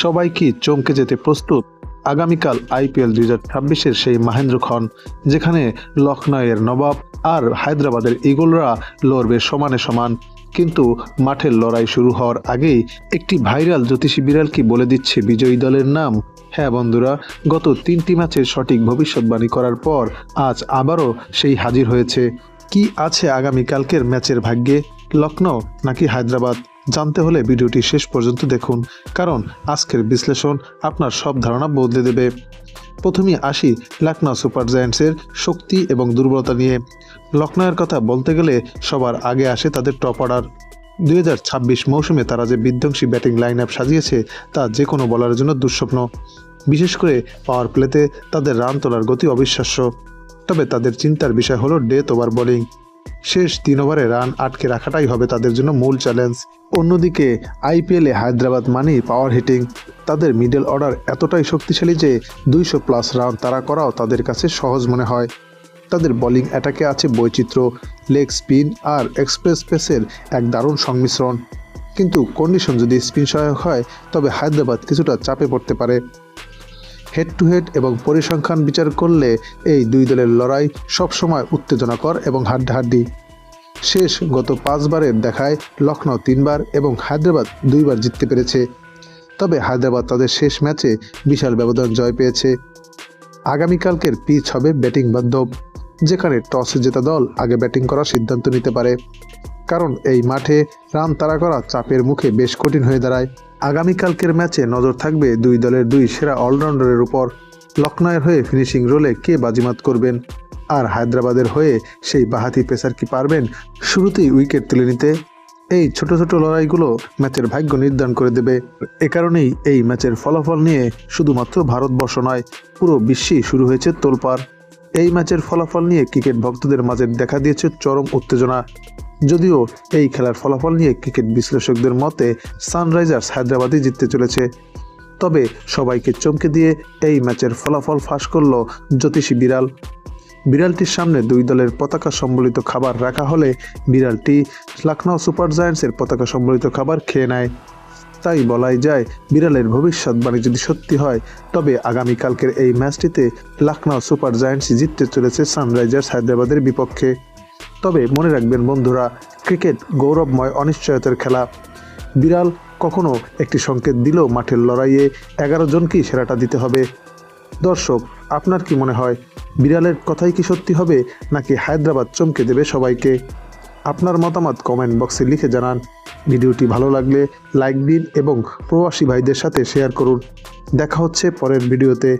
সবাই কি চমকে যেতে প্রস্তুত? আগামীকাল আইপিএল 2026-এর সেই মহেন্দ্র খন, যেখানে লখনউয়ের নবাব আর হায়দ্রাবাদের ইগলরা লড়বে সমানে সমান। কিন্তু মাঠের লড়াই শুরু হওয়ার আগেই একটি ভাইরাল জ্যোতিষী বিড়াল কি বলে দিচ্ছে বিজয়ী দলের নাম। হ্যাঁ বন্ধুরা, গত 3টি ম্যাচের সঠিক ভবিষ্যৎবাণী করার পর আজ আবারও সেই হাজির হয়েছে। কি আছে আগামীকালকের ম্যাচের ভাগ্যে? লখনউ নাকি হায়দ্রাবাদ? জানতে হলে ভিডিওটি শেষ পর্যন্ত দেখুন, কারণ আজকের বিশ্লেষণ আপনার সব ধারণা বদলে দেবে। প্রথমেই আসি লখনউ সুপার জায়ান্টসের শক্তি এবং দুর্বলতা নিয়ে। লখনউয়ের কথা বলতে গেলে সবার আগে আসে তাদের টপ অর্ডার। 2026 মৌসুমে তারা যে বিধ্বংসী ব্যাটিং লাইন আপ সাজিয়েছে তা যে কোনো বলারের জন্য দুঃস্বপ্ন। বিশেষ করে পাওয়ার প্লেতে তাদের রান তোলার গতি অবিশ্বাস্য। তবে তাদের চিন্তার বিষয় হলো ডেথ ওভার বোলিং। শেষ 3 ওভারে রান আটকে রাখাটাই হবে তাদের জন্য মূল চ্যালেঞ্জ। অন্যদিকে আইপিএলে হায়দ্রাবাদ মানেই পাওয়ার হিটিং। তাদের মিডল অর্ডার এতটাই শক্তিশালী যে 200+ রান তাড়া করাও তাদের কাছে সহজ মনে হয়। তাদের বোলিং অ্যাটাকে আছে বৈচিত্র্য, লেগ স্পিন আর এক্সপ্রেস পেসের এক দারুণ সংমিশ্রণ। কিন্তু কন্ডিশন যদি স্পিন সহায়ক হয় তবে হায়দ্রাবাদ কিছুটা চাপে পড়তে পারে। হেড টু হেড এবং পরিসংখ্যান বিচার করলে এই দুই দলের লড়াই সবসময় উত্তেজনাকর এবং হাড্ডাহাড্ডি। শেষ গত 5 বারের দেখায় লখনউ 3 বার এবং হায়দ্রাবাদ 2 বার জিততে পেরেছে। তবে হায়দ্রাবাদ তাদের শেষ ম্যাচে বিশাল ব্যবধান জয় পেয়েছে। আগামীকালকের পিচ হবে ব্যাটিং বান্ধব, যেখানে টসে জেতা দল আগে ব্যাটিং করার সিদ্ধান্ত নিতে পারে। কারণ এই মাঠে রান তাড়া করা চাপের মুখে বেশ কঠিন হয়ে দাঁড়ায়। আগামীকালকের ম্যাচে নজর থাকবে দুই দলের 2 সেরা অলরাউন্ডারের উপর। লখনউয়ের হয়ে ফিনিশিং রোলে কে বাজিমাত করবেন, আর হায়দ্রাবাদের হয়ে সেই বাঁহাতি পেসার কি পারবেন শুরুতেই উইকেট তুলে নিতে? এই ছোট ছোট লড়াইগুলো ম্যাচের ভাগ্য নির্ধারণ করে দেবে। এ কারণেই এই ম্যাচের ফলাফল নিয়ে শুধুমাত্র ভারতবর্ষ নয়, পুরো বিশ্বেই শুরু হয়েছে তোলপাড়। এই ম্যাচের ফলাফল নিয়ে ক্রিকেট ভক্তদের মাঝে দেখা দিয়েছে চরম উত্তেজনা। যদিও এই খেলার ফলাফল নিয়ে ক্রিকেট বিশ্লেষকদের মতে সানরাইজার্স হায়দ্রাবাদই জিততে চলেছে। তবে সবাইকে চমকে দিয়ে এই ম্যাচের ফলাফল ফাঁস করল জ্যোতিষী বিড়াল। বিড়ালটির সামনে দুই দলের পতাকা সম্বলিত খাবার রাখা হলে বিড়ালটি লখনউ সুপার জায়ান্টসের পতাকা সম্বলিত খাবার খেয়ে নেয়। তাই বলাই যায় বিড়ালের ভবিষ্যৎবাণী যদি সত্যি হয় তবে আগামীকালকের এই ম্যাচটিতে লখনউ সুপার জায়ান্টস জিততে চলেছে সানরাইজার্স হায়দ্রাবাদের বিপক্ষে। তবে মনে রাখবেন বন্ধুরা, ক্রিকেট গৌরবময় অনিশ্চয়তার খেলা। বিড়াল কখনো একটি সংকেত দিলেও মাঠের লড়াইয়ে 11 জনকেই সেরাটা দিতে হবে। দর্শক, আপনার কি মনে হয়, বিড়ালের কথাই কি সত্যি হবে নাকি হায়দ্রাবাদ চমকে দেবে সবাইকে? আপনার মতামত কমেন্ট বক্সে লিখে জানান। ভিডিওটি ভালো লাগলে লাইক দিন এবং প্রবাসী ভাইদের সাথে শেয়ার করুন। দেখা হচ্ছে পরের ভিডিওতে।